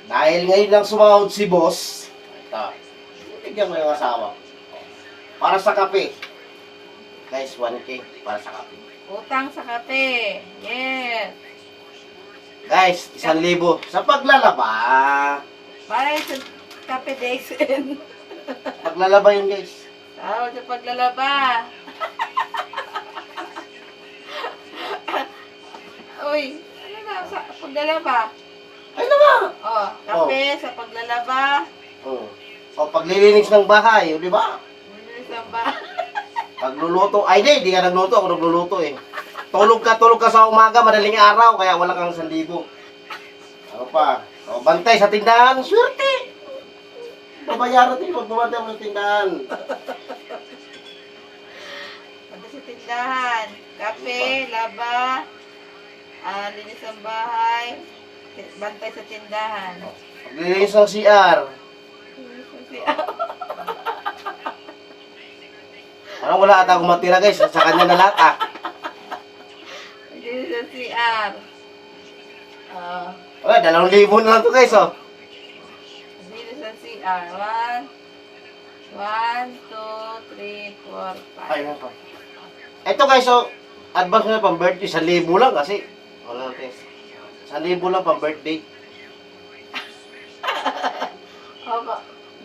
Dahil ngayon lang sumahod si boss. Ito. Bigyan mo yung asawa. Para sa kape. Guys, 1K para sa kape. Utang sa kape. Yes. Guys, 1,000. Sa paglalaba. Para sa kape Dixon. Paglalaba yun, guys. Tawag sa paglalaba. Uy, ano na sa paglalaba? Ay naman! Oh, kape sa paglalaba. Oh. O paglilinis ng bahay, di ba? Isang ba? Pagluluto. Ay, di ka nagluto. Ako nagluluto eh. Tulog ka sa umaga, madaling araw, kaya wala kang 1,000. Ano pa? O, bantay sa tindahan, swerte! Babayaran din pag bumantay mo sa tindahan. Punta sa tindahan. Kape, laba, linis ang bahay, bantay sa tindahan. Paglilinis ng CR. Parang wala ata akong matira guys, sa kanya na lahat ah. Linis sa CR. Wala, 2,000 na lang to guys oh. Linis sa CR. 1, 2, 3, 4, 5. Ay, na pa. Ito guys oh, advance na pang birthday, 1,000 lang kasi. Wala natin. 1,000 lang pang birthday. Opo.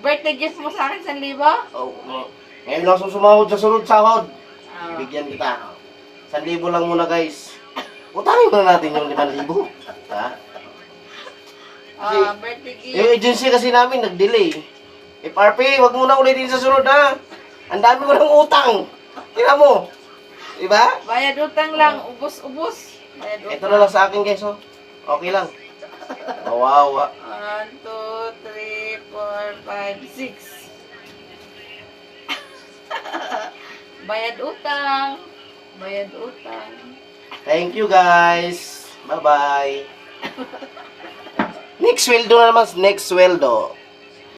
Birthday gift mo sa akin, 1,000? Oh, no. Ngayon lang sumahod sa sunod sahod. Ah. Bigyan kita. 1,000 lang muna guys. Utangin muna natin yung 5,000. Ha? Birthday gift. Yung agency kasi namin nag-delay. FRP, wag muna ulitin sa sunod ha. Ang dami ko ng utang. Tingnan mo. Diba? Bayad utang lang, ubos-ubos. Bayad utang. Ito na lang sa akin guys oh. Okay lang. Kawawa. 1, 2, 3, 4, 5, 6. Bayad utang. Bayad utang. Thank you guys. Bye-bye. Next sweldo na naman. Next sweldo.